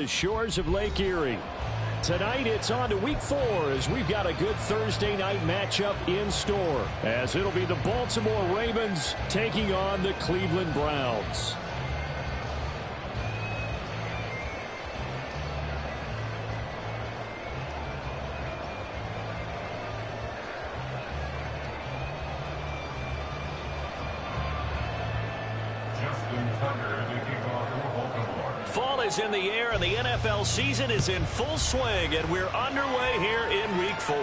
The shores of Lake Erie. Tonight it's on to week 4 as we've got a good Thursday night matchup in store, as it'll be the Baltimore Ravens taking on the Cleveland Browns. Fall is in the air and the NFL season is in full swing, and we're underway here in week 4.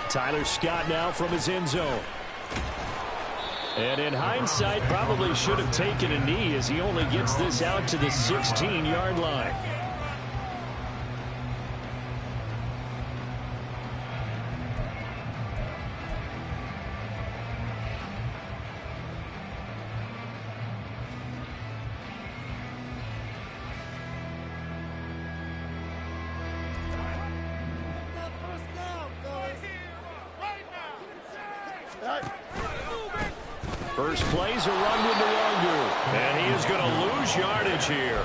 Tyler Scott now from his end zone. And in hindsight, probably should have taken a knee as he only gets this out to the 16-yard line. First play's a run with the longer, and he is going to lose yardage here.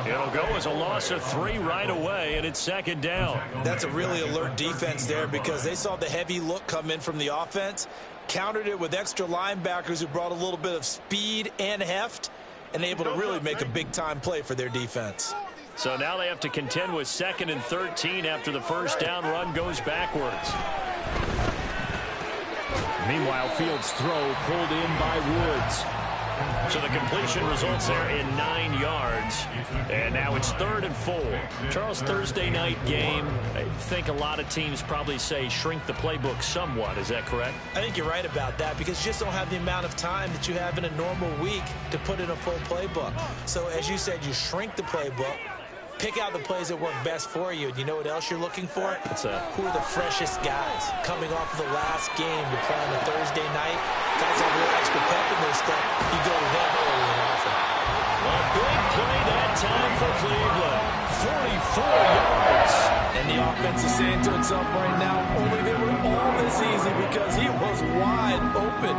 It'll go as a loss of 3 right away, and it's second down. That's a really alert defense there because they saw the heavy look come in from the offense, countered it with extra linebackers who brought a little bit of speed and heft, and able to really make a big-time play for their defense. So now they have to contend with 2nd and 13 after the first down run goes backwards. Meanwhile, Fields' throw pulled in by Woods. So the completion results there in 9 yards. And now it's 3rd and 4. Charles, Thursday night game. I think a lot of teams probably say shrink the playbook somewhat. Is that correct? I think you're right about that because you just don't have the amount of time that you have in a normal week to put in a full playbook. So as you said, you shrink the playbook. Pick out the plays that work best for you. And you know what else you're looking for? Who are the freshest guys coming off of the last game to play on a Thursday night? Guys have a little extra pep in their step. You go to them early and often. A big play that time for Cleveland. 44 yards. And the offense is saying to itself right now, only they were all this easy because he was wide open.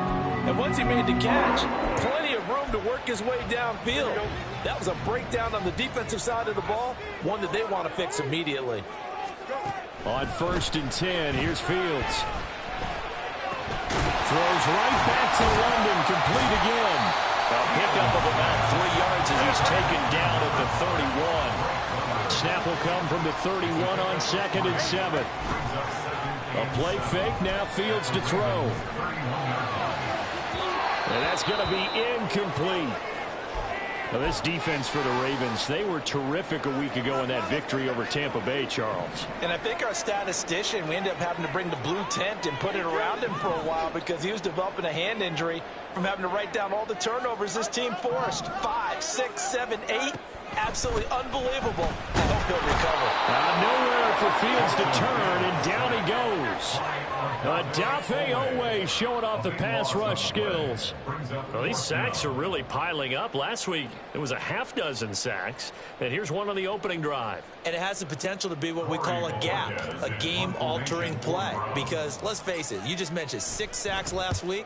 And once he made the catch, plenty of room to work his way downfield. That was a breakdown on the defensive side of the ball, one that they want to fix immediately. On 1st and 10, here's Fields. Throws right back to London, complete again. A pickup of about 3 yards as he's taken down at the 31. Snap will come from the 31 on 2nd and 7. A play fake, now Fields to throw. And that's going to be incomplete. Now this defense for the Ravens, they were terrific a week ago in that victory over Tampa Bay, Charles. And I think our statistician, we ended up having to bring the blue tent and put it around him for a while because he was developing a hand injury from having to write down all the turnovers this team forced. 5, 6, 7, 8. Absolutely unbelievable. I hope he'll recover. Nowhere for Fields to turn, and down he goes. Dafe Owe showing off the pass rush skills. Well, these sacks are really piling up. Last week, it was a half-dozen sacks, and here's one on the opening drive. And it has the potential to be what we call a gap, a game-altering play. Because, let's face it, you just mentioned 6 sacks last week.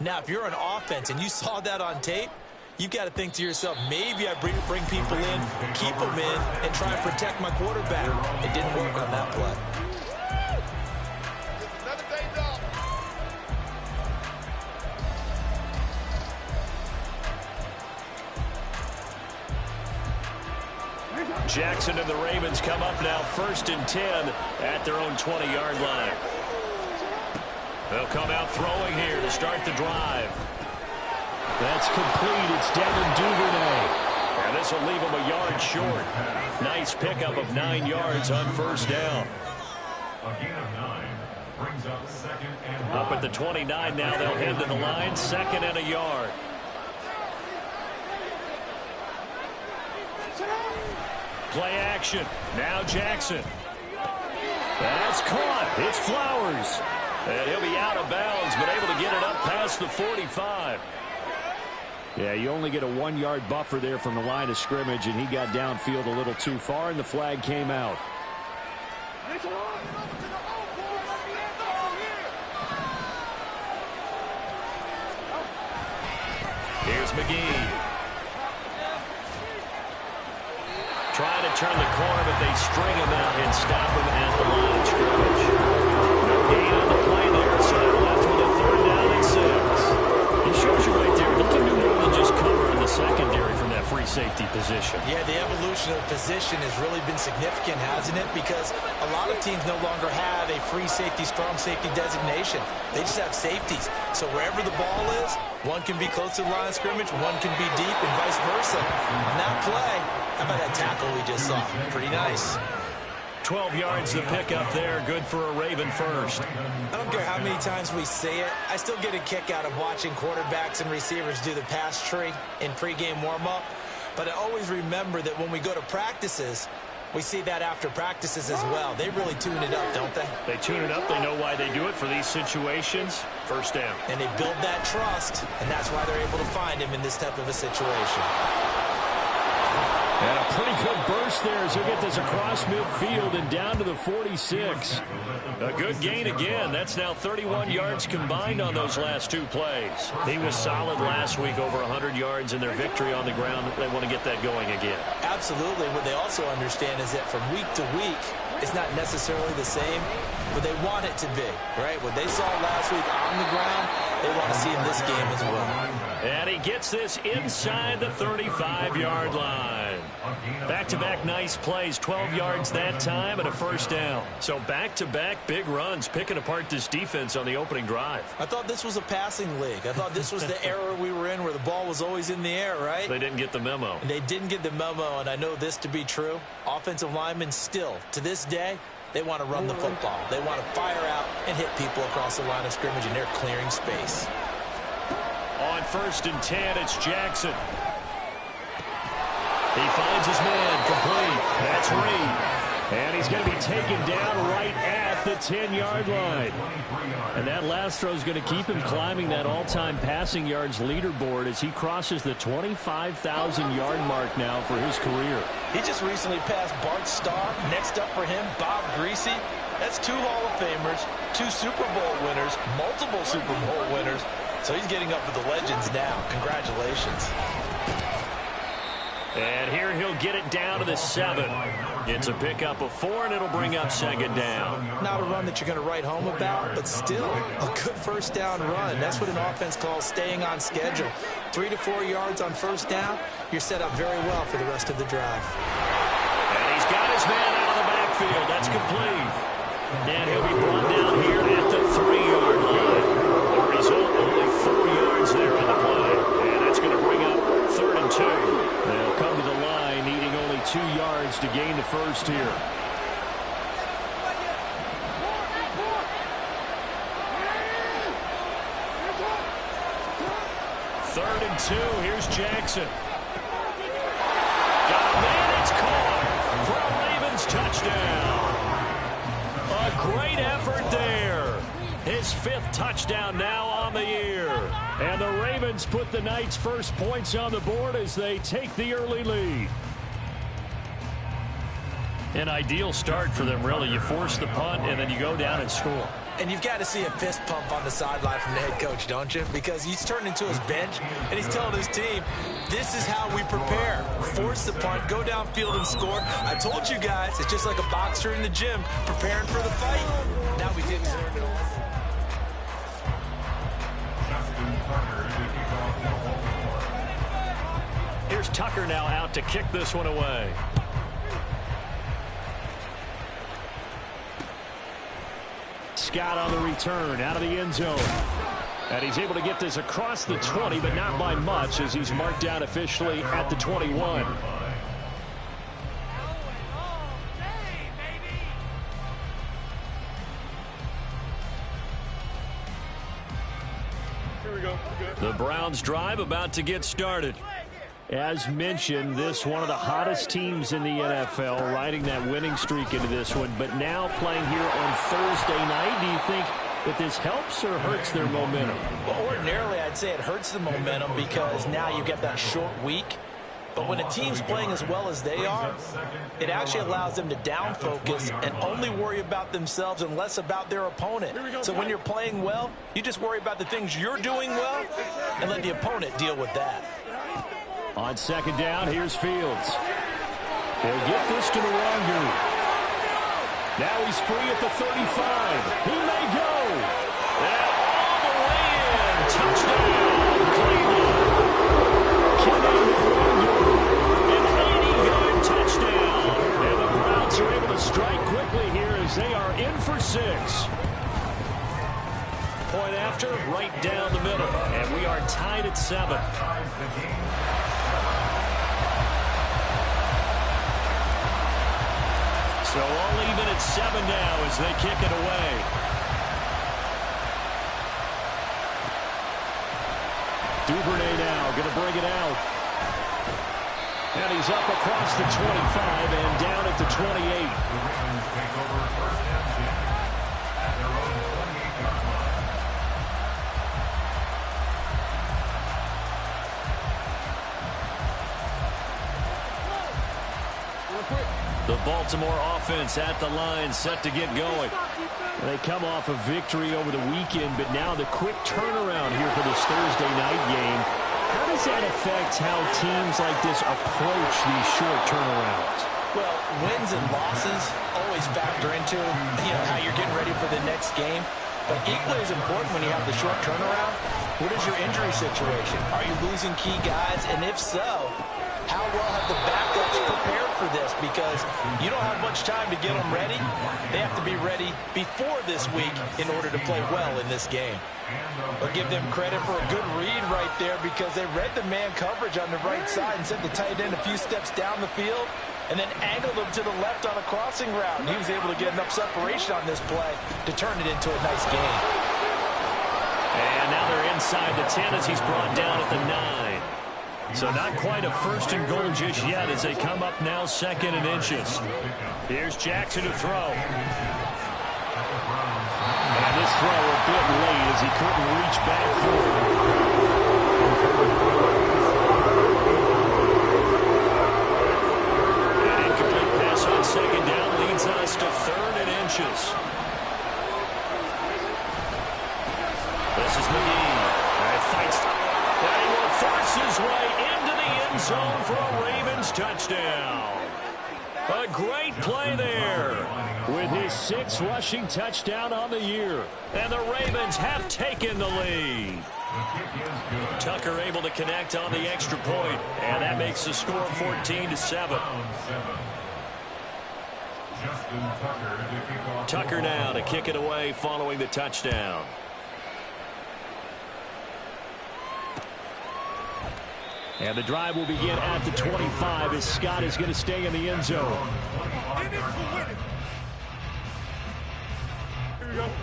Now, if you're an offense and you saw that on tape, you've got to think to yourself, maybe I bring people in, keep them in, and try and protect my quarterback. It didn't work on that play. Jackson and the Ravens come up now 1st and 10 at their own 20-yard line. They'll come out throwing here to start the drive. That's complete. It's Devin Duvernay. And this will leave him a yard short. Nice pickup of 9 yards on 1st down. Up at the 29 now. They'll head to the line. 2nd and a yard. Play action. Now Jackson. That's caught. It's Flowers. And he'll be out of bounds, but able to get it up past the 45. Yeah, you only get a 1-yard buffer there from the line of scrimmage, and he got downfield a little too far, and the flag came out. Here's McGee. Trying to turn the corner, but they string him out and stop him at the line of scrimmage. No gain on the play there, so they're left with a 3rd down and 6. He shows you right there, he can do more than just cover in the secondary from that free safety position. Yeah, the evolution of position has really been significant, hasn't it? Because a lot of teams no longer have a free safety, strong safety designation. They just have safeties. So wherever the ball is, one can be close to the line of scrimmage, one can be deep, and vice versa. On that play, how about that tackle we just saw? Pretty nice. 12 yards to pick up there. Good for a Raven first. I don't care how many times we say it. I still get a kick out of watching quarterbacks and receivers do the pass tree in pregame warm-up. But I always remember that when we go to practices, we see that after practices as well. They really tune it up, don't they? They tune it up. They know why they do it for these situations. First down. And they build that trust, and that's why they're able to find him in this type of a situation. And a pretty good burst there as he'll get this across midfield and down to the 46. A good gain again. That's now 31 yards combined on those last 2 plays. He was solid last week, over 100 yards in their victory on the ground. They want to get that going again. Absolutely. What they also understand is that from week to week, it's not necessarily the same, but they want it to be, right? What they saw last week on the ground, they want to see in this game as well. And he gets this inside the 35-yard line. Back-to-back nice plays, 12 yards that time and a first down. So back-to-back big runs, picking apart this defense on the opening drive. I thought this was a passing league. I thought this was the era we were in where the ball was always in the air, right? They didn't get the memo. And they didn't get the memo, and I know this to be true. Offensive linemen still, to this day, they want to run the football. They want to fire out and hit people across the line of scrimmage, and they're clearing space. On 1st and 10, it's Jackson. He finds his man complete. That's Reed. And he's going to be taken down right at the 10-yard line. And that last throw is going to keep him climbing that all-time passing yards leaderboard as he crosses the 25,000-yard mark now for his career. He just recently passed Bart Starr. Next up for him, Bob Greasy. That's 2 Hall of Famers, 2 Super Bowl winners, multiple Super Bowl winners. So he's getting up with the legends now. Congratulations. And here he'll get it down to the 7. It's a pickup of 4, and it'll bring up 2nd down. Not a run that you're going to write home about, but still a good first down run. That's what an offense calls staying on schedule. 3 to 4 yards on first down, you're set up very well for the rest of the drive. And he's got his man out of the backfield. That's complete. And he'll be brought down here at the 3-yard line. The result, only 4 yards there on the play. And that's going to bring up 3rd and 2. They'll come to the line needing only 2 yards to gain the first here. Third and 2. Here's Jackson. Got a man. It's caught for a Ravens touchdown. A great effort there. His 5th touchdown now on the year. And the Ravens put the Knights' first points on the board as they take the early lead. An ideal start for them, really. You force the punt, and then you go down and score. And you've got to see a fist pump on the sideline from the head coach, don't you? Because he's turned into his bench, and he's telling his team, this is how we prepare. Force the punt, go downfield and score. I told you guys, it's just like a boxer in the gym preparing for the fight. Now we didn't learn it all. Here's Tucker now out to kick this one away. Scott on the return out of the end zone. And he's able to get this across the 20, but not by much as he's marked down officially at the 21. Here we go. The Browns drive about to get started. As mentioned, this one of the hottest teams in the NFL, riding that winning streak into this one, but now playing here on Thursday night. Do you think that this helps or hurts their momentum? Well, ordinarily, I'd say it hurts the momentum because now you get that short week. But when a team's playing as well as they are, it actually allows them to down focus and only worry about themselves and less about their opponent. So when you're playing well, you just worry about the things you're doing well and let the opponent deal with that. On second down, here's Fields. He'll get this to the Wonder. Now he's free at the 35. He may go. And all the way in. Touchdown, Cleveland. Kenny Wonder. An 80-yard touchdown. And the Browns are able to strike quickly here as they are in for 6. Point after, right down the middle. And we are tied at 7. So all even at 7 now as they kick it away. Duvernay now going to bring it out. And he's up across the 25 and down at the 28. The Baltimore offense at the line, set to get going. They come off a victory over the weekend, but now the quick turnaround here for this Thursday night game. How does that affect how teams like this approach these short turnarounds? Well, wins and losses always factor into how you're getting ready for the next game. But equally as important when you have the short turnaround, what is your injury situation? Are you losing key guys? And if so, how well have the backups prepared for this? Because you don't have much time to get them ready. They have to be ready before this week in order to play well in this game. I'll give them credit for a good read right there because they read the man coverage on the right side and sent the tight end a few steps down the field and then angled him to the left on a crossing route. And he was able to get enough separation on this play to turn it into a nice game. And now they're inside the 10 as he's brought down at the 9. So not quite a 1st and goal just yet as they come up now 2nd and inches. Here's Jackson to throw. And this throw a bit late as he couldn't reach back for it. An incomplete pass on 2nd down leads us to 3rd and inches. This is McGee. Fights. He will force his way into the end zone for a Ravens touchdown. A great play there with his 6th rushing touchdown on the year. And the Ravens have taken the lead. Tucker able to connect on the extra point, and that makes the score 14-7. Tucker now to kick it away following the touchdown. And the drive will begin at the 25 as Scott is going to stay in the end zone.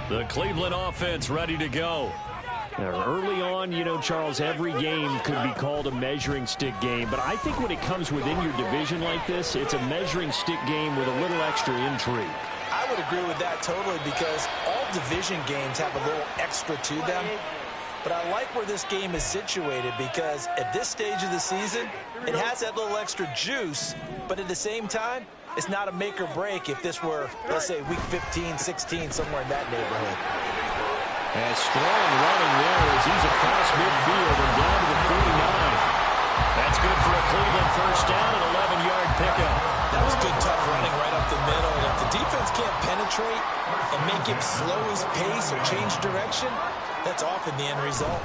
The Cleveland offense ready to go. Now, early on, Charles, every game could be called a measuring stick game. But I think when it comes within your division like this, it's a measuring stick game with a little extra intrigue. I would agree with that totally because all division games have a little extra to them. But I like where this game is situated because at this stage of the season, it has that little extra juice. But at the same time, it's not a make or break if this were, let's say, week 15, 16, somewhere in that neighborhood. And strong running there as he's across midfield and down to the 49. That's good for a Cleveland 1st down and 11-yard pickup. That was good, tough running right up the middle. And if the defense can't penetrate and make him slow his pace or change direction, that's often the end result.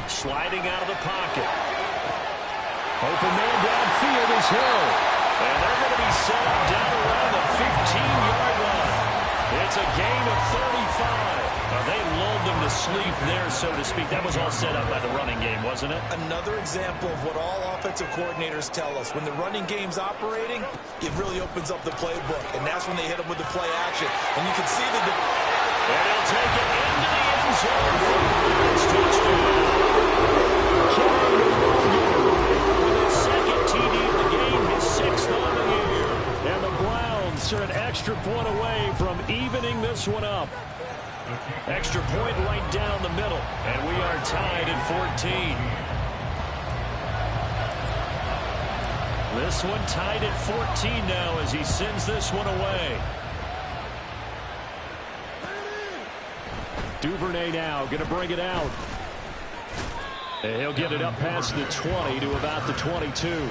Sliding out of the pocket. Open man downfield is Hill. And they're going to be set up down around the 15-yard line. It's a gain of 35. They lulled them to sleep there, so to speak. That was all set up by the running game, wasn't it? Another example of what all offensive coordinators tell us. When the running game's operating, it really opens up the playbook. And that's when they hit them with the play action. And you can see the... And he'll take it into the end zone for a Ravens touchdown. With his 2nd TD of the game, his 6th on the year. And the Browns are an extra point away from evening this one up. Extra point right down the middle. And we are tied at 14. This one tied at 14 now as he sends this one away. Duvernay now going to bring it out. And he'll get it up past the 20 to about the 22.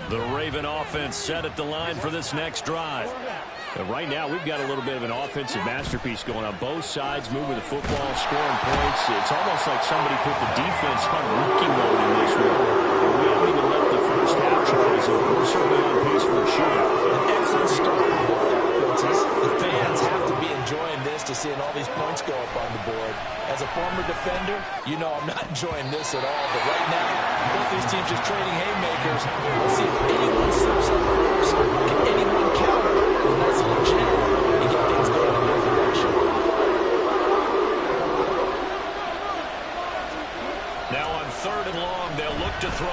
The Raven offense set at the line for this next drive. And right now, we've got a little bit of an offensive masterpiece going on both sides, moving the football, scoring points. It's almost like somebody put the defense on rookie mode in this one. And we haven't even left the first half, Charles, and we're certainly on pace for a shootout. An excellent start for both offenses. The fans have to be enjoying this to seeing all these points go up on the board. As a former defender, you know I'm not enjoying this at all. But right now, both these teams just trading haymakers. Let's see if anyone slips up first. Can anyone counter? Nice little jab and get things going in their direction. Now on 3rd and long, they'll look to throw.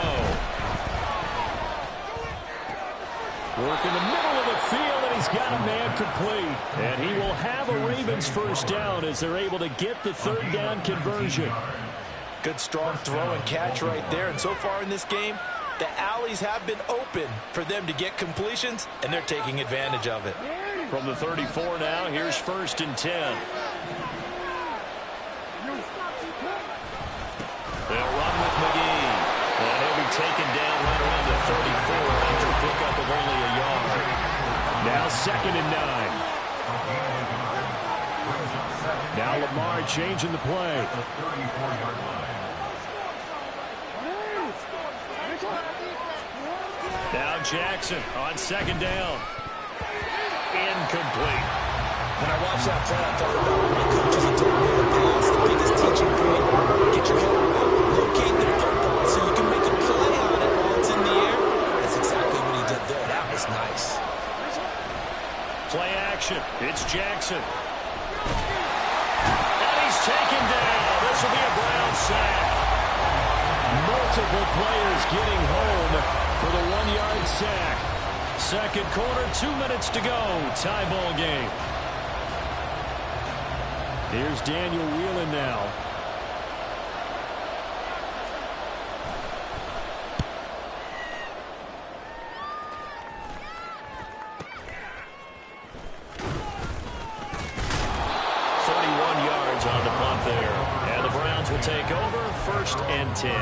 Work in the middle of the field, and he's got a man complete. And he will have a Ravens first down as they're able to get the 3rd down conversion. Good strong throw and catch right there. And so far in this game, the alleys have been open for them to get completions, and they're taking advantage of it. From the 34 now, here's 1st and 10. They'll run with McGee. And he'll be taken down right around the 34 after a pickup of only a yard. Now 2nd and 9. Now Lamar changing the play. Now Jackson on 2nd down. Incomplete. When I watched that play, I thought about what my coaches had told me in the past. The biggest teaching point, get your head around, locate the football so you can make a play on it while it's in the air. That's exactly what he did there. That was nice. Play action. It's Jackson. And he's taken down. This will be a Brown sack. Multiple players getting home for the 1-yard sack. 2nd quarter, 2 minutes to go. Tie ball game. Here's Daniel Whelan now. On the punt there. And the Browns will take over 1st and 10.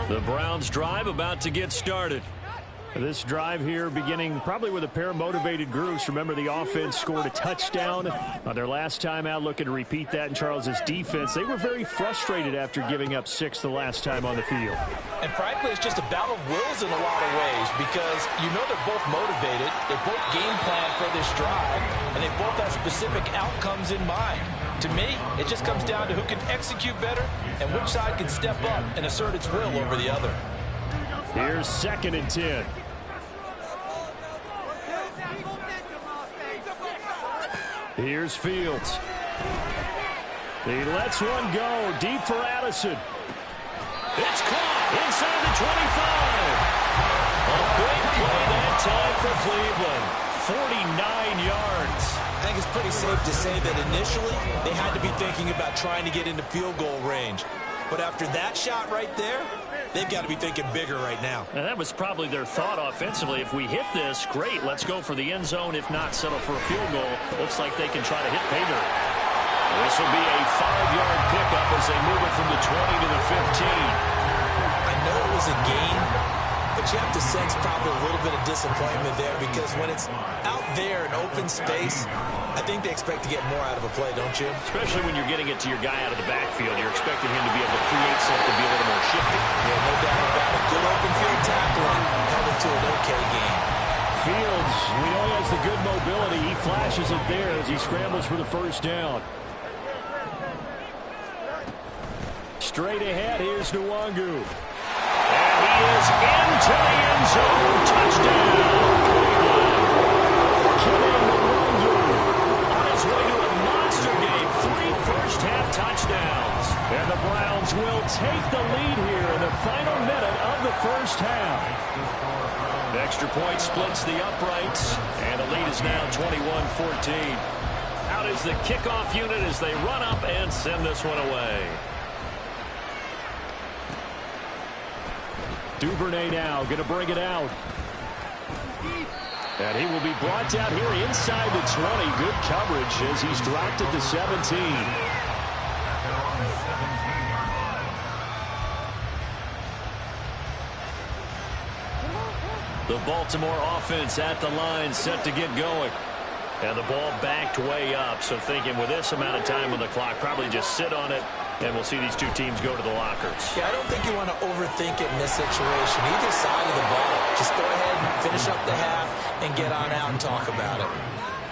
The Browns drive about to get started. This drive here beginning probably with a pair of motivated groups. Remember, the offense scored a touchdown on their last time out, looking to repeat that in Charles's defense. They were very frustrated after giving up 6 the last time on the field. And frankly, it's just a battle of wills in a lot of ways because you know they're both motivated. They both game plan for this drive, and they both have specific outcomes in mind. To me, it just comes down to who can execute better and which side can step up and assert its will over the other. Here's 2nd and 10. Here's Fields. He lets one go deep for Addison. It's caught inside the 25. A big play that time for Cleveland. 49 yards. I think it's pretty safe to say that initially they had to be thinking about trying to get into field goal range. But after that shot right there, they've got to be thinking bigger right now. And that was probably their thought offensively. If we hit this, great. Let's go for the end zone. If not, settle for a field goal. Looks like they can try to hit pay dirt. This will be a 5-yard pickup as they move it from the 20 to the 15. I know it was a gain, but you have to sense probably a little bit of disappointment there because when it's out there in open space, I think they expect to get more out of a play, don't you? Especially when you're getting it to your guy out of the backfield. You're expecting him to be able to create something, be a little more shifty. Yeah, no doubt about it. Good open field tackling held it to an okay game. Fields, we know he has the good mobility. He flashes it there as he scrambles for the first down. Straight ahead, here's Nwangu. And he is into the end zone. Touchdown. Kenny Nwangu on his way to a monster game. 3 first-half touchdowns. And the Browns will take the lead here in the final minute of the first half. Extra point splits the uprights, and the lead is now 21-14. Out is the kickoff unit as they run up and send this one away. Duvernay now going to bring it out. And he will be brought down here inside the 20. Good coverage as he's dropped at the 17. The Baltimore offense at the line, set to get going. And the ball backed way up, so thinking with this amount of time on the clock, probably just sit on it, and we'll see these two teams go to the lockers. Yeah, I don't think you want to overthink it in this situation. Either side of the ball, just go ahead and finish up the half and get on out and talk about it.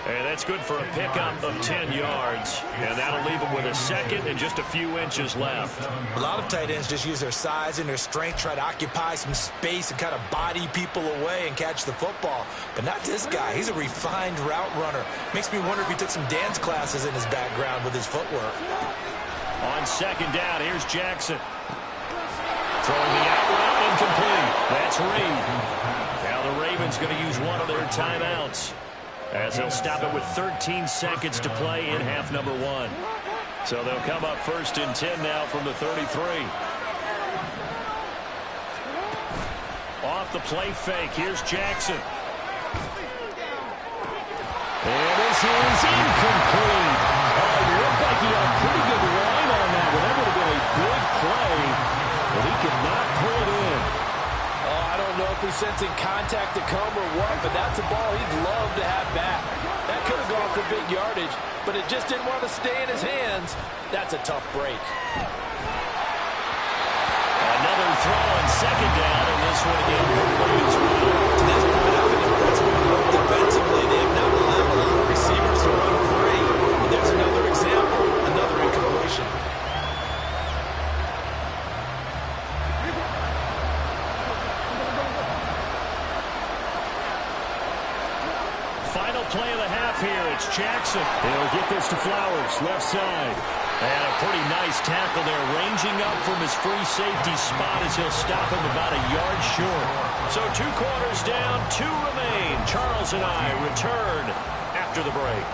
And that's good for a pickup of 10 yards. And that'll leave them with a second and just a few inches left. A lot of tight ends just use their size and their strength, try to occupy some space and kind of body people away and catch the football. But not this guy. He's a refined route runner. Makes me wonder if he took some dance classes in his background with his footwork. On second down, here's Jackson. Throwing the out route, incomplete. That's Reed. Now the Ravens going to use one of their timeouts, as they'll stop it with 13 seconds to play in half number 1. So they'll come up first and 10 now from the 33. Off the play fake, here's Jackson. And this is incomplete. It looked like he had a pretty good line on that one. That would have been a big play, but he could not pull it in. I don't know if he's sensing contact to come or what, but that's a ball he'd love to have back. That could have gone for big yardage, but it just didn't want to stay in his hands. That's a tough break. Another throw on second down, and this one again complete as well. To this point, I've been impressed with them defensively. They have not allowed a lot of receivers to run free. And there's another example, another incompletion. Final play of the half here. It's Jackson. He'll get this to Flowers, left side. And a pretty nice tackle there, ranging up from his free safety spot as he'll stop him about a yard short. So 2 quarters down, 2 remain. Charles and I return after the break.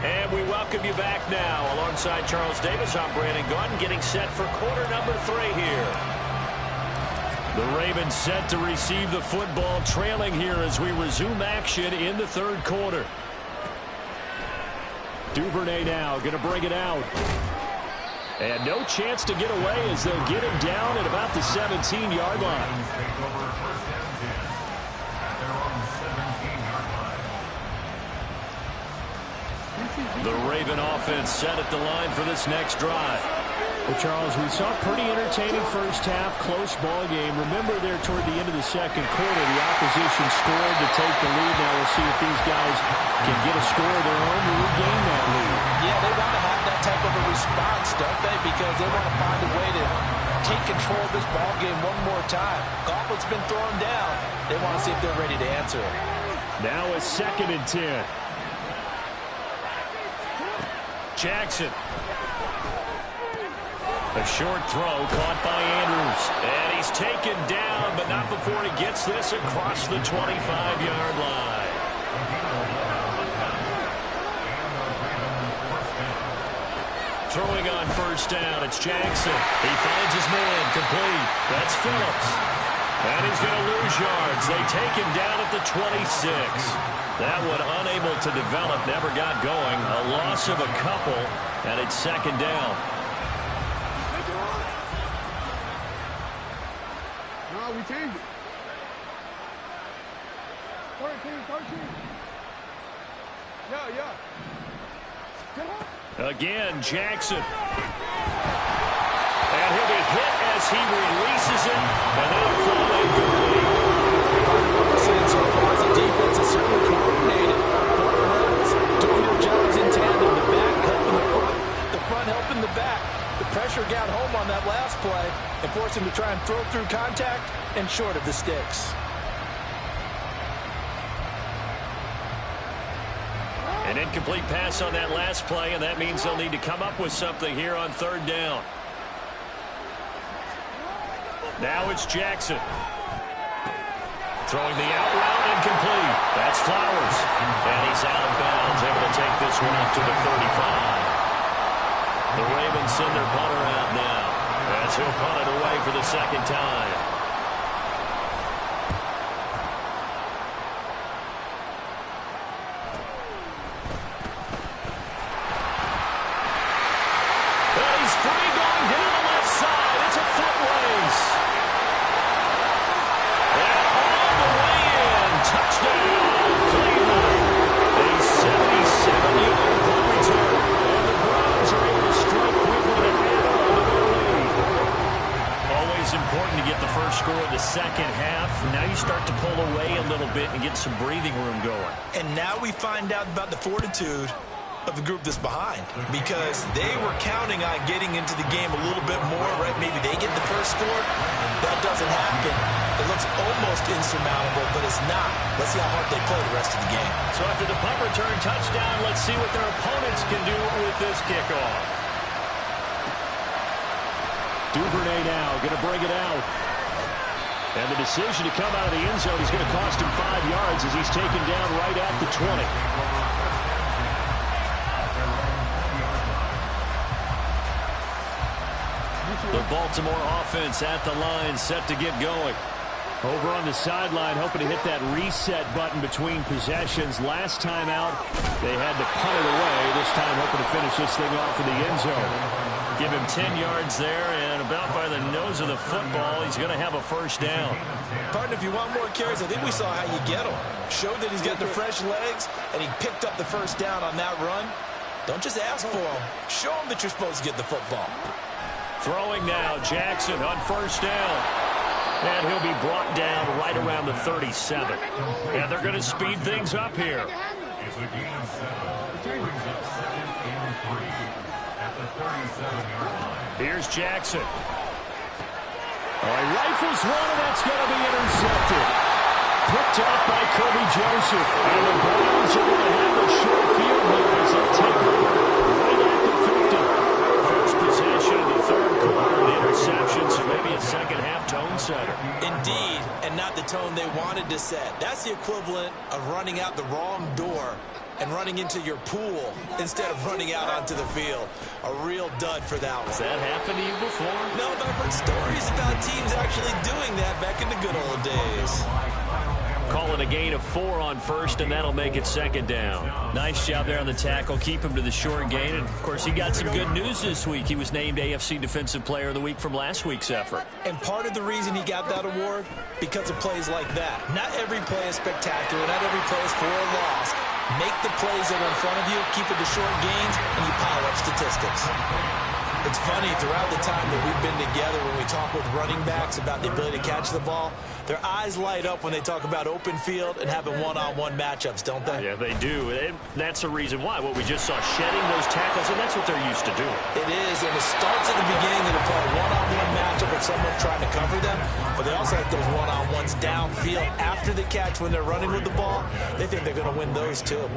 And we welcome you back now. Alongside Charles Davis, I'm Brandon Gaudin, getting set for quarter number 3 here. The Ravens set to receive the football, trailing here as we resume action in the 3rd quarter. Duvernay now going to bring it out. And no chance to get away as they'll get him down at about the 17-yard line. The Raven offense set at the line for this next drive. Well, Charles, we saw a pretty entertaining first half, close ball game. Remember there toward the end of the 2nd quarter, the opposition scored to take the lead. Now we'll see if these guys can get a score of their own to regain that lead. Yeah, they want to have that type of a response, don't they? Because they want to find a way to take control of this ball game one more time. Gauntlet's been thrown down. They want to see if they're ready to answer it. Now a 2nd and 10. Jackson. A short throw caught by Andrews. And he's taken down, but not before he gets this across the 25-yard line. Throwing on first down, it's Jackson. He finds his man, complete. That's Phillips. And he's going to lose yards. They take him down at the 26. That one unable to develop, never got going. A loss of a couple, and it's 2nd down. No, we changed it. 13. Yeah. Again, Jackson. And he'll be hit as he releases it, and they'll fall incomplete. We're seeing so far as the defense is certainly coordinated. Both levels doing their jobs in tandem. The back helping the front helping the back. The pressure got home on that last play and forced him to try and throw through contact and short of the sticks. An incomplete pass on that last play, and that means they'll need to come up with something here on third down. Now it's Jackson. Throwing the out route, incomplete. That's Flowers. And he's out of bounds, able to take this one up to the 35. The Ravens send their punter out now, as he'll punt it away for the second time. And he's free going down the left side. It's a foot race. And all the way in. Touchdown, Cleveland. A 77-yard punt return. And the Browns are able to strike quickly to add on to their lead. Always important to get the first score of the second half. Now you start to pull away a little bit and get some breathing room going. And now we find out about the fortitude of the group that's behind, because they were counting on getting into the game a little bit more, right? Maybe they get the first score. That doesn't happen. It looks almost insurmountable, but it's not. Let's see how hard they play the rest of the game. So after the punt return touchdown, let's see what their opponents can do with this kickoff. Duvernay now going to bring it out. And the decision to come out of the end zone is going to cost him 5 yards as he's taken down right at the 20. The Baltimore offense at the line, set to get going. Over on the sideline, hoping to hit that reset button between possessions. Last time out, they had to punt it away. This time, hoping to finish this thing off in the end zone. Give him 10 yards there, and about by the nose of the football, he's going to have a first down. Partner, if you want more carries, I think we saw how you get him. Showed that he's got the fresh legs, and he picked up the first down on that run. Don't just ask for him. Show him that you're supposed to get the football. Throwing now, Jackson on first down. And he'll be brought down right around the 37. And they're going to speed things up here. Here's Jackson. Oh, he rifles one, and that's going to be intercepted. Picked up by Kobe Joseph. And the Browns are going to have a short field here as they take over right at the 50. First possession of the third quarter, the interception, so maybe a second-half tone setter. Indeed, and not the tone they wanted to set. That's the equivalent of running out the wrong door and running into your pool instead of running out onto the field. A real dud for that one. Has that happened to you before? No, but I've heard stories about teams actually doing that back in the good old days. Call it a gain of 4 on first, and that'll make it second down. Nice job there on the tackle. Keep him to the short gain. And, of course, he got some good news this week. He was named AFC Defensive Player of the Week from last week's effort. And part of the reason he got that award, because of plays like that. Not every play is spectacular. Not every play is for a loss. Make the plays that are in front of you, keep it to short gains, and you pile up statistics. It's funny, throughout the time that we've been together, when we talk with running backs about the ability to catch the ball, their eyes light up when they talk about open field and having one-on-one matchups, don't they? Yeah, they do. And that's the reason why. What we just saw, shedding those tackles, and that's what they're used to doing. It is, and it starts at the beginning of the play, one-on-one matchup with someone trying to cover them, but they also have those one-on-ones downfield after the catch when they're running with the ball. They think they're going to win those, too.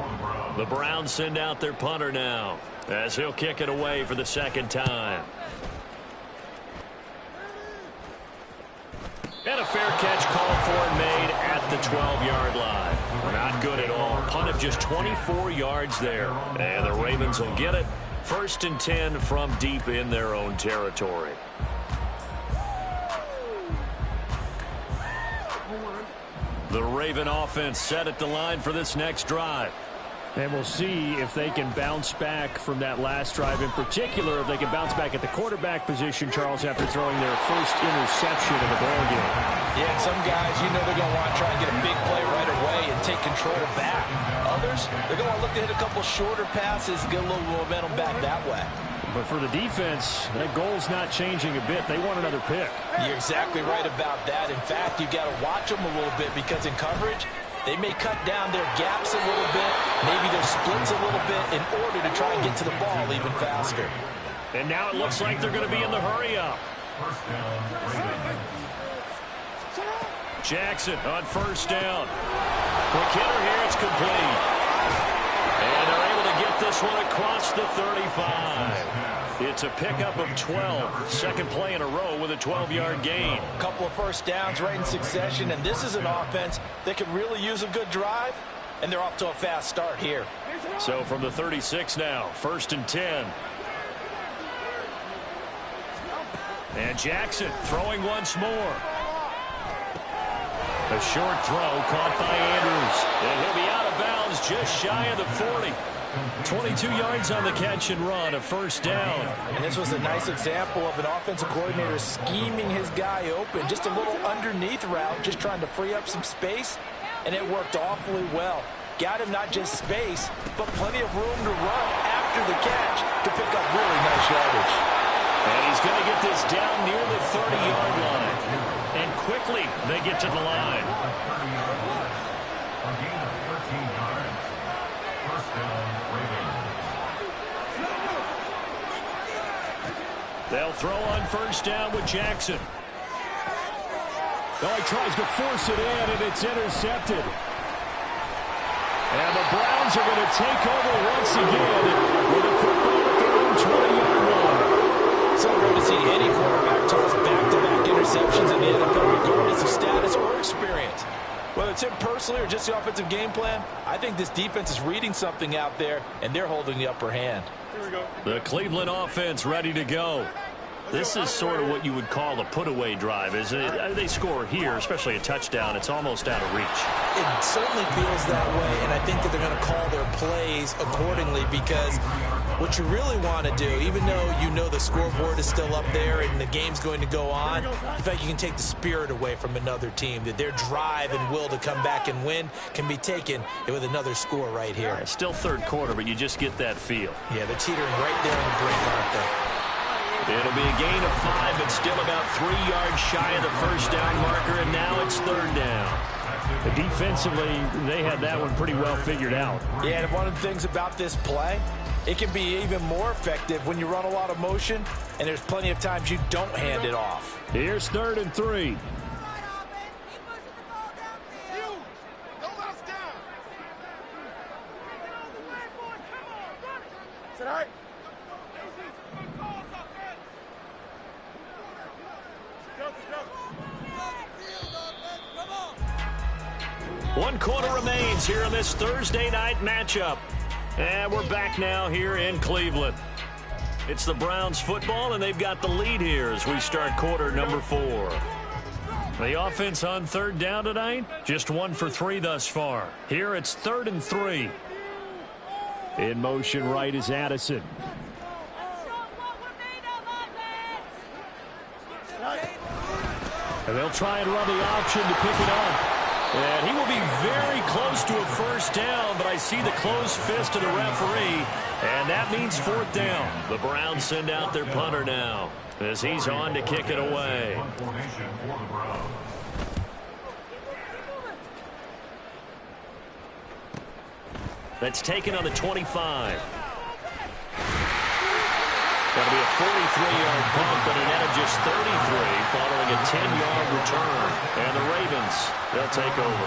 The Browns send out their punter now, as he'll kick it away for the second time. And a fair catch called for and made at the 12-yard line. Not good at all. Punt of just 24 yards there. And the Ravens will get it. 1st and 10 from deep in their own territory. The Raven offense set at the line for this next drive. And we'll see if they can bounce back from that last drive. In particular, if they can bounce back at the quarterback position, Charles, after throwing their first interception of the ball game. Yeah, and some guys, you know, they're going to want to try and get a big play right away and take control back. Others, they're going to look to hit a couple shorter passes, get a little momentum back that way. But for the defense, that goal's not changing a bit. They want another pick. You're exactly right about that. In fact, you've got to watch them a little bit, because in coverage, they may cut down their gaps a little bit, maybe their splits a little bit, in order to try and get to the ball even faster. And now it looks like they're going to be in the hurry-up. Jackson on first down. Quick hitter here, it's complete. And they're this one across the 35. It's a pickup of 12. Second play in a row with a 12-yard gain. A couple of first downs right in succession, and this is an offense that could really use a good drive, and they're off to a fast start here. So from the 36 now, 1st and 10. And Jackson throwing once more. A short throw caught by Andrews. And he'll be out of bounds just shy of the 40. 22 yards on the catch and run, a first down. And this was a nice example of an offensive coordinator scheming his guy open. Just a little underneath route, just trying to free up some space, and it worked awfully well. Got him not just space, but plenty of room to run after the catch to pick up really nice yardage. And he's going to get this down near the 30-yard line. And quickly they get to the line. They'll throw on first down with Jackson. Oh, he tries to force it in, and it's intercepted. And the Browns are going to take over once again with a football at their own 20-yard line. So rare to see any quarterback toss back-to-back interceptions in the NFL, regardless of status or experience. Whether it's him personally or just the offensive game plan, I think this defense is reading something out there, and they're holding the upper hand. Here we go. The Cleveland offense ready to go. This is sort of what you would call a put-away drive. Is it? They score here, especially a touchdown. It's almost out of reach. It certainly feels that way, and I think that they're going to call their plays accordingly, because what you really want to do, even though you know the scoreboard is still up there and the game's going to go on, in fact, you can take the spirit away from another team, that their drive and will to come back and win can be taken with another score right here. It's still third quarter, but you just get that feel. Yeah, they're teetering right there on the brink, aren't they? It'll be a gain of 5, but still about 3 yards shy of the first down marker, and now it's third down. Defensively, they had that one pretty well figured out. Yeah, and one of the things about this play, it can be even more effective when you run a lot of motion, and there's plenty of times you don't hand it off. Here's 3rd and 3. One quarter remains here in this Thursday night matchup. And we're back now here in Cleveland. It's the Browns football, and they've got the lead here as we start quarter number 4. The offense on third down tonight, just 1 for 3 thus far. Here it's 3rd and 3. In motion right is Addison. And they'll try and run the option to pick it up. And he will be very close to a first down, but I see the closed fist of the referee, and that means 4th down. The Browns send out their punter now as he's on to kick it away. That's taken on the 25. That'll be a 43-yard punt, but a net of just 33 following a 10-yard return. And the Ravens, they'll take over.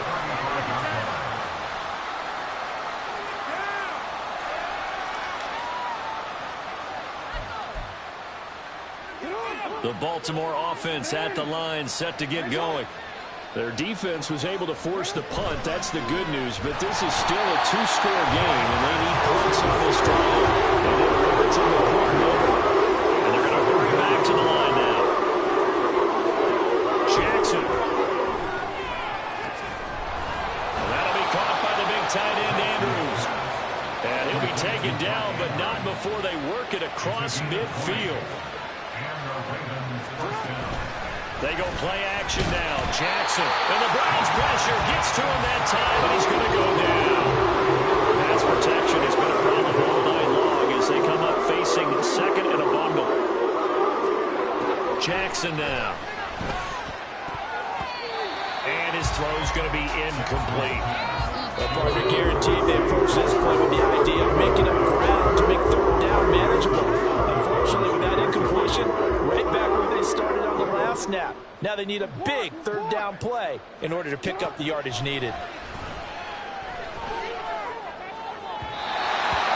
The Baltimore offense at the line, set to get going. Their defense was able to force the punt. That's the good news. But this is still a 2-score game, and they need points on this drive. And it hurts in the corner. And they're going to hurry back to the line now. Jackson. And that'll be caught by the big tight end, Andrews. And he'll be taken down, but not before they work it across midfield. They go play action now. Jackson. And the Browns pressure gets to him that time, and he's going to go down. Pass protection has been a problem all night long as they come up facing second and a bundle. Jackson now. And his throw's going to be incomplete. Well, partner guaranteed they approach this play with the idea of making up ground to make third down manageable. Unfortunately, with that incompletion, right back where they started on the last snap. Now they need a big third down play in order to pick up the yardage needed.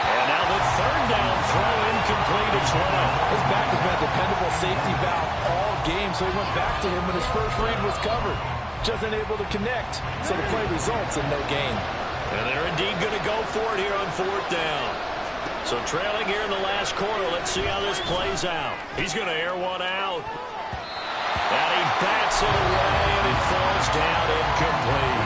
And now the keeps winning. His back has been a dependable safety valve all game, so he went back to him when his first read was covered. Just unable to connect, so the play results in no gain. And they're indeed going to go for it here on 4th down. So trailing here in the last quarter. Let's see how this plays out. He's going to air one out. And he bats it away, and it falls down incomplete.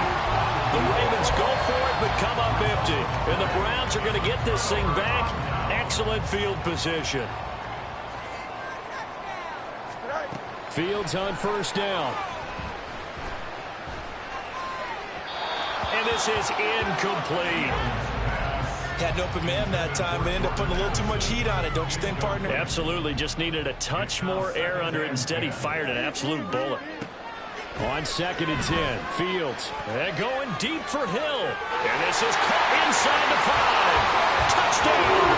The Ravens go for it, but come up empty. And the Browns are going to get this thing back. Excellent field position. Fields on 1st down. And this is incomplete. Had an open man that time, but ended up putting a little too much heat on it, don't you think, partner? Absolutely. Just needed a touch more air under it. Instead, he fired an absolute bullet. On 2nd and 10, Fields. And going deep for Hill. And this is cut inside the 5. Touchdown.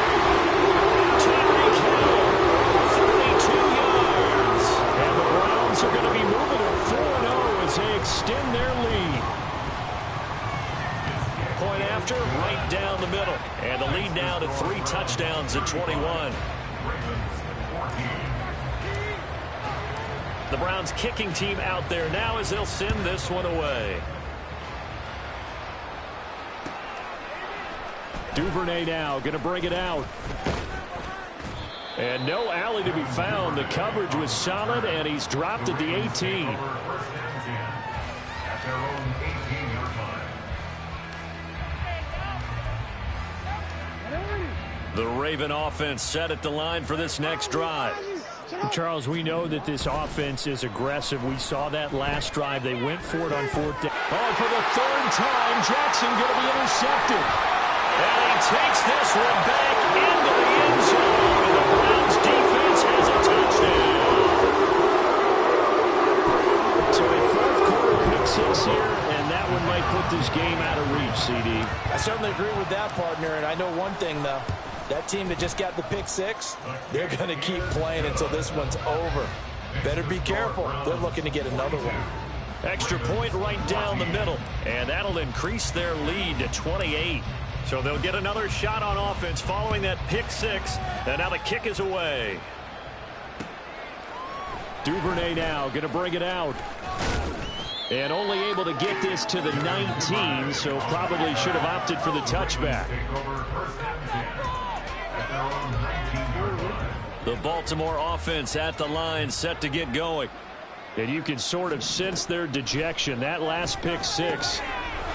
Tyreek Hill, 42 yards. And the Browns are going to be moving to 4-0 as they extend their lead. Point after, right down the middle. And the lead now to 3 touchdowns at 21. The Browns kicking team out there now as they'll send this one away. Duvernay now going to bring it out. And no alley to be found. The coverage was solid, and he's dropped at the 18. The Raven offense set at the line for this next drive. Charles, we know that this offense is aggressive. We saw that last drive. They went for it on 4th down. Oh, for the 3rd time, Jackson going to be intercepted. And he takes this one back into the end zone. And the Browns defense has a touchdown. So a 4th quarter pick 6 here, and that one might put this game out of reach, CD. I certainly agree with that, partner, and I know one thing, though. That team that just got the pick 6, they're going to keep playing until this one's over. Better be careful. They're looking to get another one. Extra point right down the middle, and that'll increase their lead to 28. So they'll get another shot on offense following that pick 6, and now the kick is away. Duvernay now going to bring it out. And only able to get this to the 19, so probably should have opted for the touchback. The Baltimore offense at the line, set to get going. And you can sort of sense their dejection. That last pick 6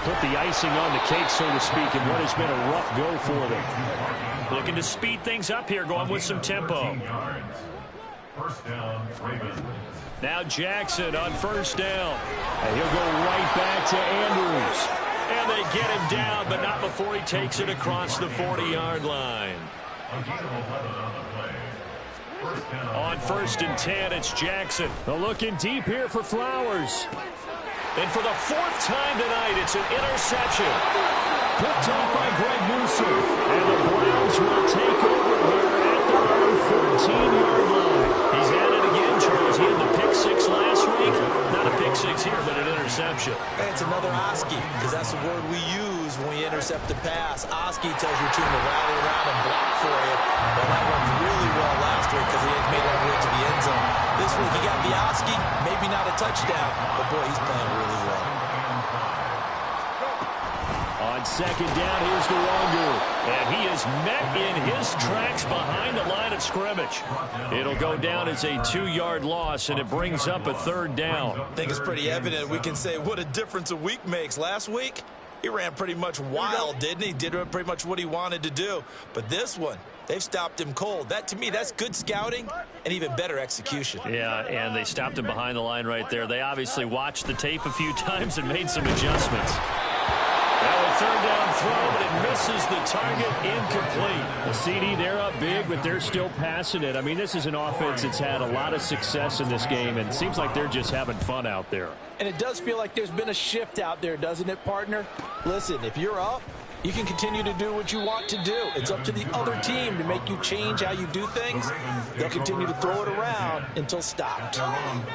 put the icing on the cake, so to speak, in what has been a rough go for them. Looking to speed things up here, going with some tempo. Now Jackson on 1st down. And he'll go right back to Andrews. And they get him down, but not before he takes it across the 40-yard line. On 1st and 10, it's Jackson. Looking deep here for Flowers. And for the 4th time tonight, it's an interception. Picked off by Greg Newsom. And the Browns will take over here at their own 14-yard line. He's at it again, Charles. He had the pick 6 last week. Not a pick 6 here, but an interception. Hey, it's another Oski, because that's the word we use when we intercept a pass. Oski tells your team to rally around and block for you. Well, that worked really well last week because he had made it all the way to the end zone. This week he got the Oski, maybe not a touchdown, but boy, he's playing really well. On 2nd down, here's Nwangu. And he is met in his tracks behind the line of scrimmage. It'll go down as a 2-yard loss, and it brings up a 3rd down. I think it's pretty evident. We can say what a difference a week makes. Last week, he ran pretty much wild, didn't he? Did pretty much what he wanted to do. But this one, they've stopped him cold. That, to me, that's good scouting and even better execution. Yeah, and they stopped him behind the line right there. They obviously watched the tape a few times and made some adjustments. Now a 3rd down throw, but it misses the target, incomplete. The CD, they're up big, but they're still passing it. I mean, this is an offense that's had a lot of success in this game, and it seems like they're just having fun out there. And it does feel like there's been a shift out there, doesn't it, partner? Listen, if you're up, you can continue to do what you want to do. It's up to the other team to make you change how you do things. They'll continue to throw it around until stopped.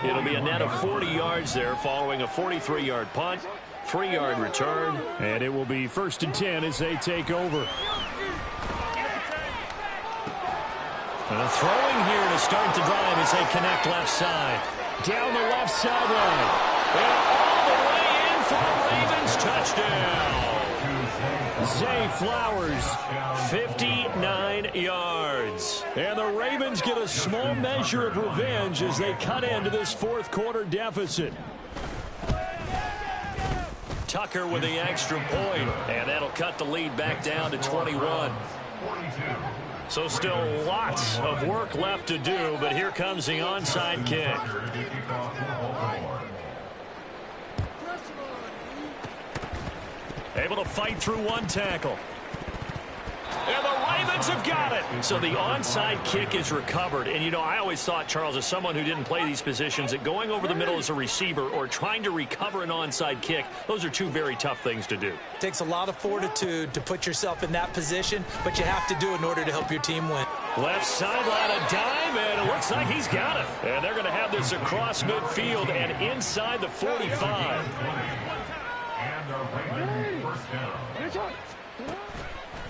It'll be a net of 40 yards there following a 43-yard punt. 3-yard return. And it will be 1st and 10 as they take over. Throwing here to start the drive as they connect left side. Down the left sideline. And all the way in for the Ravens touchdown. Zay Flowers, 59 yards. And the Ravens get a small measure of revenge as they cut into this fourth quarter deficit. Tucker with the extra point, and that'll cut the lead back down to 21. So still lots of work left to do, but here comes the onside kick. Able to fight through one tackle. And the Ravens have got it. So the onside kick is recovered. And, you know, I always thought, Charles, as someone who didn't play these positions, that going over the middle as a receiver or trying to recover an onside kick, those are two very tough things to do. It takes a lot of fortitude to put yourself in that position, but you have to do it in order to help your team win. Left sideline, a dime, and it looks like he's got it. And they're going to have this across midfield and inside the 45.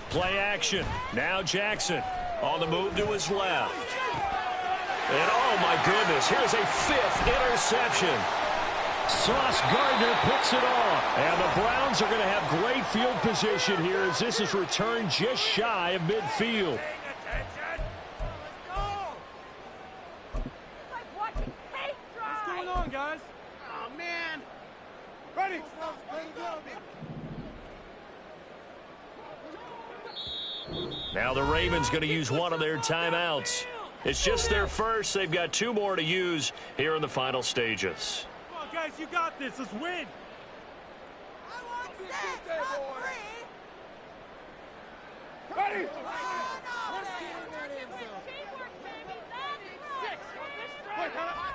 Play action. Now Jackson on the move to his left. And oh my goodness, here's a fifth interception. Sauce Gardner picks it off. And the Browns are going to have great field position here as this is returned just shy of midfield. What's going on, guys? Oh, man. Ready. Now the Ravens going to use one of their timeouts. It's just their first. They've got two more to use here in the final stages. Come on, guys, you got this. Let's win. Ready.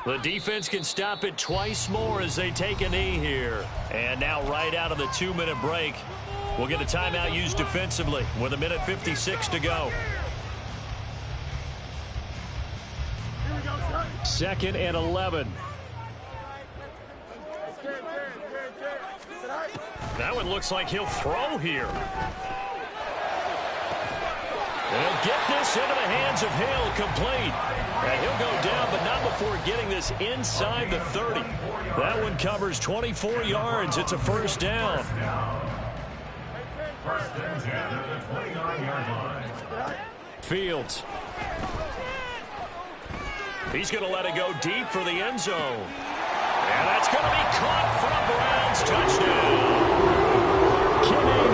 The defense can stop it twice more as they take a knee here. And now right out of the 2-minute break, we'll get a timeout used defensively with 1:56 to go. Second and 11. That one looks like he'll throw here. And he'll get this into the hands of Hill, complete. And he'll go down, but not before getting this inside the 30. That one covers 24 yards. It's a first down. Fields. He's going to let it go deep for the end zone. And that's going to be caught for a Browns touchdown. Kenny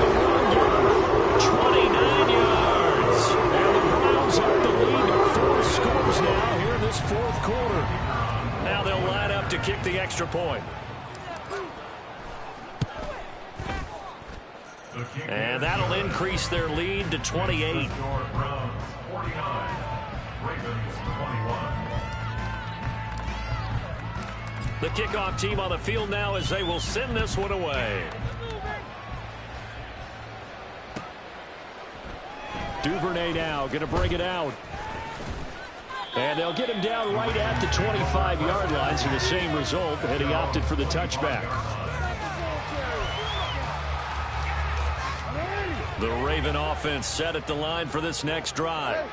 29 yards. And the Browns up the lead to 4 scores now here in this fourth quarter. Now they'll line up to kick the extra point. And that'll increase their lead to 28. The kickoff team on the field now as they will send this one away. Duvernay now going to bring it out. And they'll get him down right at the 25-yard line, so the same result, and he opted for the touchback. The Raven offense set at the line for this next drive.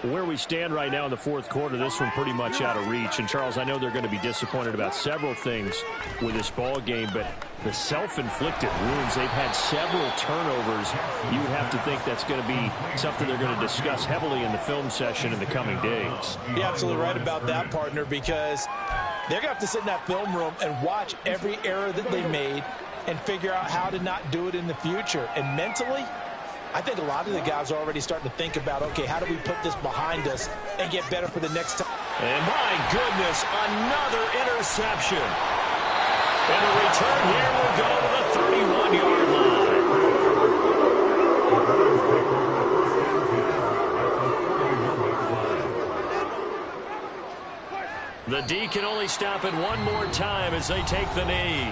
Where we stand right now in the fourth quarter, this one pretty much out of reach. And, Charles, I know they're going to be disappointed about several things with this ball game, but the self-inflicted wounds, they've had several turnovers. You would have to think that's going to be something they're going to discuss heavily in the film session in the coming days. You're absolutely right about that, partner, because they're going to have to sit in that film room and watch every error that they made and figure out how to not do it in the future. And mentally, I think a lot of the guys are already starting to think about, okay, how do we put this behind us and get better for the next time? And my goodness, another interception. And the return here will go to the 31-yard line. The D can only stop it one more time as they take the knee.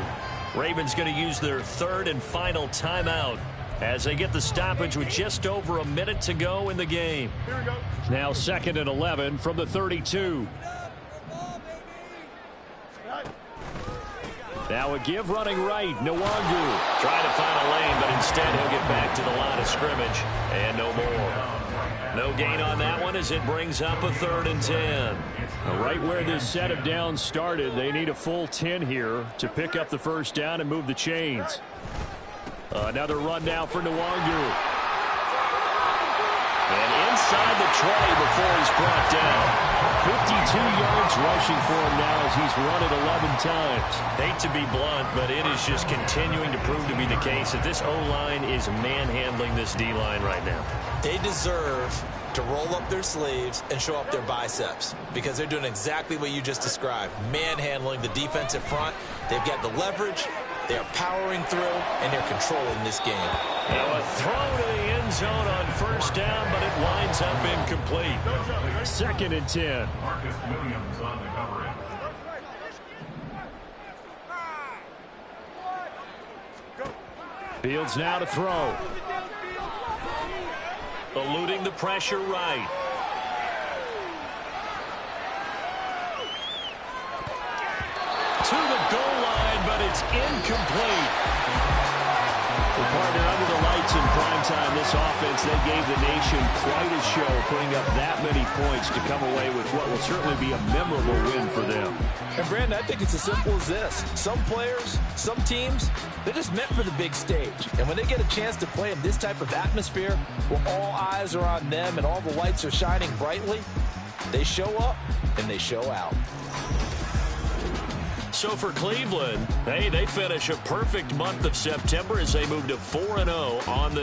Ravens going to use their third and final timeout as they get the stoppage with just over a minute to go in the game. Now second and 11 from the 32. Now a give running right. Nwangu trying to find a lane, but instead he'll get back to the line of scrimmage and no more. No gain on that one as it brings up a 3rd and 10. Right where this set of downs started, they need a full 10 here to pick up the first down and move the chains. Another run now for Nwangu. And inside the 20 before he's brought down. 52 yards rushing for him now as he's run it 11 times. Hate to be blunt, but it is just continuing to prove to be the case that this O-line is manhandling this D-line right now. They deserve to roll up their sleeves and show up their biceps because they're doing exactly what you just described, manhandling the defensive front. They've got the leverage, they're powering through, and they're controlling this game. Now a throw to the end zone on 1st down, but it winds up incomplete. 2nd and 10. Marcus Williams on the coverage. Fields now to throw. Eluding the pressure right. To the goal line, but it's incomplete. Well, partner, under the lights in primetime, this offense, they gave the nation quite a show, putting up that many points to come away with what will certainly be a memorable win for them. And, Brandon, I think it's as simple as this. Some players, some teams, they're just meant for the big stage. And when they get a chance to play in this type of atmosphere where all eyes are on them and all the lights are shining brightly, they show up and they show out. So for Cleveland, hey, they finish a perfect month of September as they move to 4-0 on the